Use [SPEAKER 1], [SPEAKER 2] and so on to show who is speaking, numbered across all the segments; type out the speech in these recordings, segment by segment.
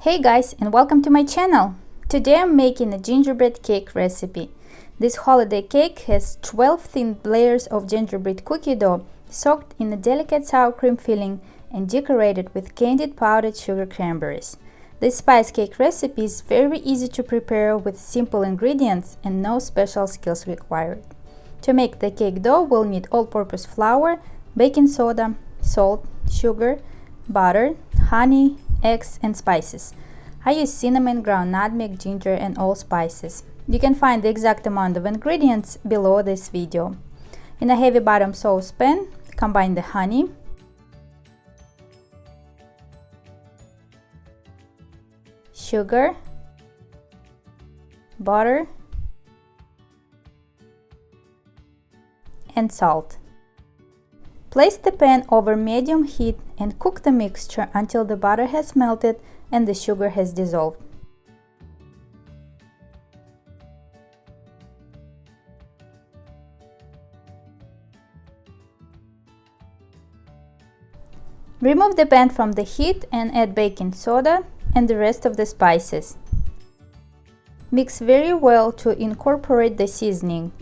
[SPEAKER 1] Hey guys, and welcome to my channel! Today I'm making a gingerbread cake recipe. This holiday cake has 12 thin layers of gingerbread cookie dough soaked in a delicate sour cream filling and decorated with candied powdered sugar cranberries. This spice cake recipe is very easy to prepare with simple ingredients and no special skills required. To make the cake dough, we'll need all-purpose flour, baking soda, salt, sugar, butter, honey, eggs, and spices. I use cinnamon, ground nutmeg, ginger, and allspices. You can find the exact amount of ingredients below this video. In a heavy bottom saucepan, combine the honey, sugar, butter, and salt. Place the pan over medium heat and cook the mixture until the butter has melted and the sugar has dissolved. Remove the pan from the heat and add baking soda and the rest of the spices. Mix very well to incorporate the seasoning.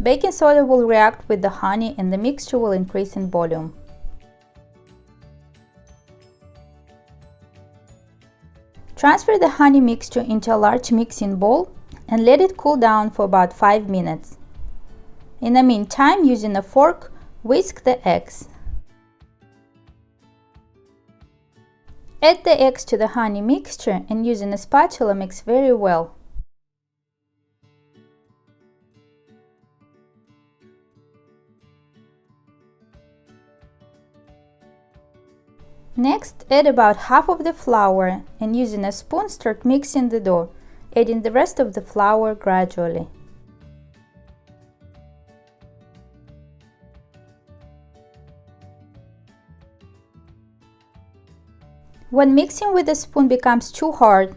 [SPEAKER 1] Baking soda will react with the honey and the mixture will increase in volume. Transfer the honey mixture into a large mixing bowl and let it cool down for about 5 minutes. In the meantime, using a fork, whisk the eggs. Add the eggs to the honey mixture and using a spatula mix very well. Next, add about half of the flour and using a spoon start mixing the dough, adding the rest of the flour gradually. When mixing with the spoon becomes too hard,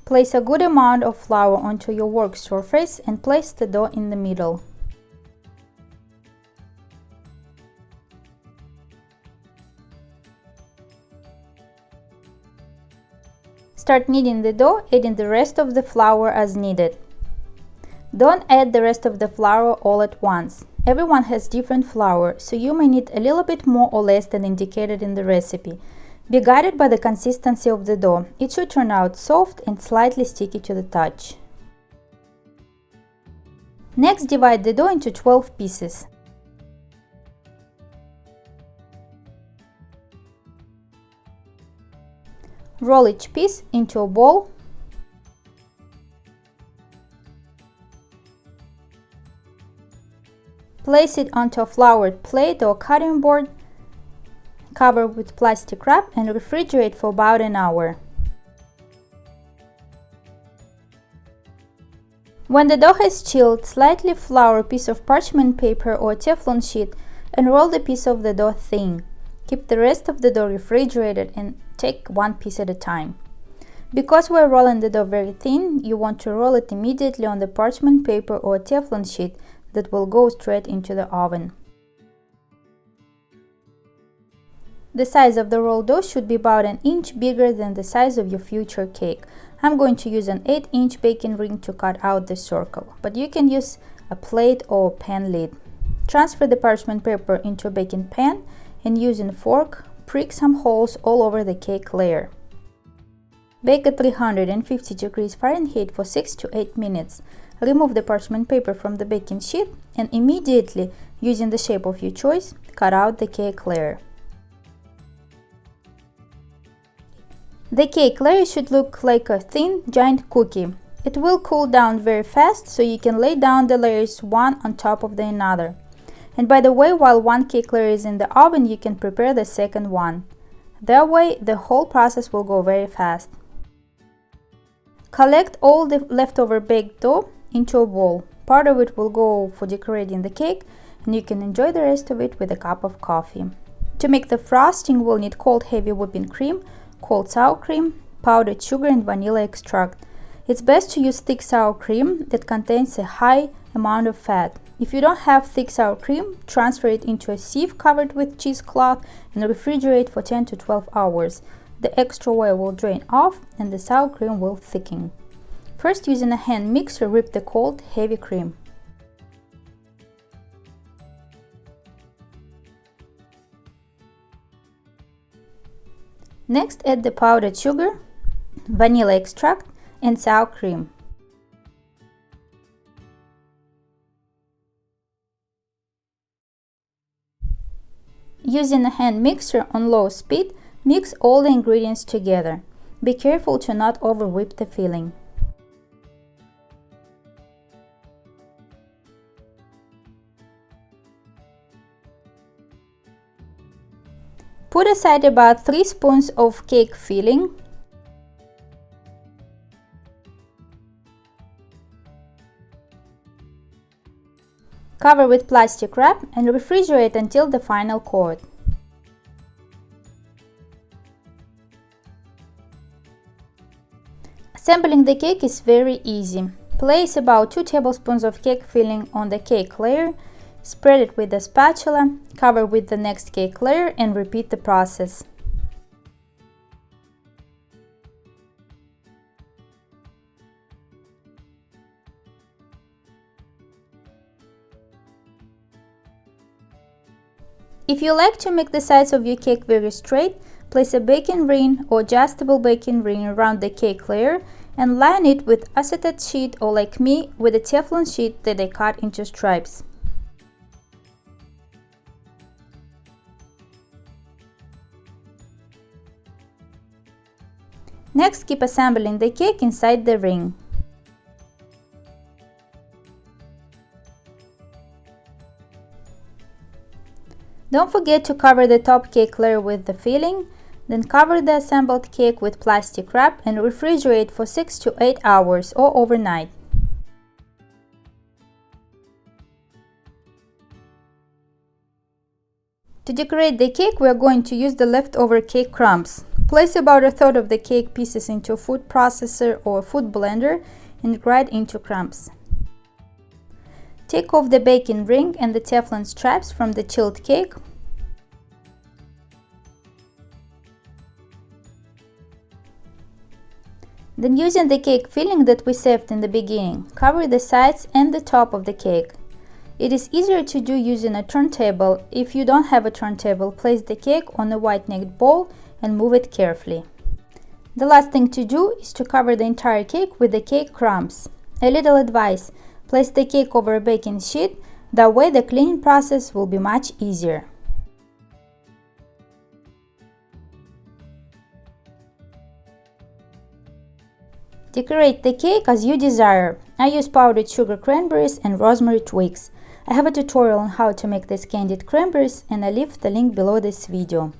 [SPEAKER 1] place a good amount of flour onto your work surface and place the dough in the middle. Start kneading the dough, adding the rest of the flour as needed. Don't add the rest of the flour all at once. Everyone has different flour, so you may need a little bit more or less than indicated in the recipe. Be guided by the consistency of the dough. It should turn out soft and slightly sticky to the touch. Next, divide the dough into 12 pieces. Roll each piece into a ball. Place it onto a floured plate or cutting board. Cover with plastic wrap and refrigerate for about an hour. When the dough has chilled, slightly flour a piece of parchment paper or Teflon sheet and roll the piece of the dough thin. Keep the rest of the dough refrigerated and take one piece at a time. Because we're rolling the dough very thin, you want to roll it immediately on the parchment paper or Teflon sheet that will go straight into the oven. The size of the rolled dough should be about an inch bigger than the size of your future cake. I'm going to use an 8-inch baking ring to cut out the circle, but you can use a plate or pan lid. Transfer the parchment paper into a baking pan and using a fork, prick some holes all over the cake layer. Bake at 350 degrees Fahrenheit for 6 to 8 minutes. Remove the parchment paper from the baking sheet and immediately, using the shape of your choice, cut out the cake layer. The cake layer should look like a thin, giant cookie. It will cool down very fast, so you can lay down the layers one on top of another. And by the way, while one cake layer is in the oven, you can prepare the second one. That way, the whole process will go very fast. Collect all the leftover baked dough into a bowl. Part of it will go for decorating the cake, and you can enjoy the rest of it with a cup of coffee. To make the frosting, we'll need cold heavy whipping cream, cold sour cream, powdered sugar, and vanilla extract. It's best to use thick sour cream that contains a high amount of fat. If you don't have thick sour cream, transfer it into a sieve covered with cheesecloth and refrigerate for 10 to 12 hours. the extra oil will drain off and the sour cream will thicken. First, using a hand mixer, whip the cold, heavy cream. Next, add the powdered sugar, vanilla extract, and sour cream. Using a hand mixer on low speed, mix all the ingredients together. Be careful to not over-whip the filling. Put aside about 3 spoons of cake filling. Cover with plastic wrap and refrigerate until the final coat. Assembling the cake is very easy. Place about 2 tablespoons of cake filling on the cake layer, spread it with a spatula, cover with the next cake layer and repeat the process. If you like to make the sides of your cake very straight, place a baking ring or adjustable baking ring around the cake layer and line it with acetate sheet or, like me, with a Teflon sheet that I cut into stripes. Next, keep assembling the cake inside the ring. Don't forget to cover the top cake layer with the filling, then cover the assembled cake with plastic wrap and refrigerate for 6 to 8 hours or overnight. To decorate the cake, we are going to use the leftover cake crumbs. Place about a third of the cake pieces into a food processor or food blender and grind into crumbs. Take off the baking ring and the Teflon straps from the chilled cake. Then, using the cake filling that we saved in the beginning, cover the sides and the top of the cake. It is easier to do using a turntable. If you don't have a turntable, place the cake on a white-necked bowl and move it carefully. The last thing to do is to cover the entire cake with the cake crumbs. A little advice: place the cake over a baking sheet, that way the cleaning process will be much easier. Decorate the cake as you desire. I use powdered sugar cranberries and rosemary twigs. I have a tutorial on how to make these candied cranberries and I leave the link below this video.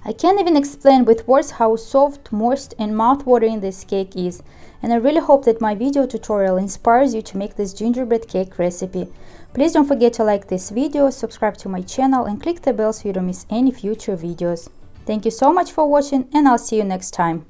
[SPEAKER 1] I can't even explain with words how soft, moist and mouth-watering this cake is, and I really hope that my video tutorial inspires you to make this gingerbread cake recipe. Please don't forget to like this video, subscribe to my channel and click the bell so you don't miss any future videos. Thank you so much for watching and I'll see you next time.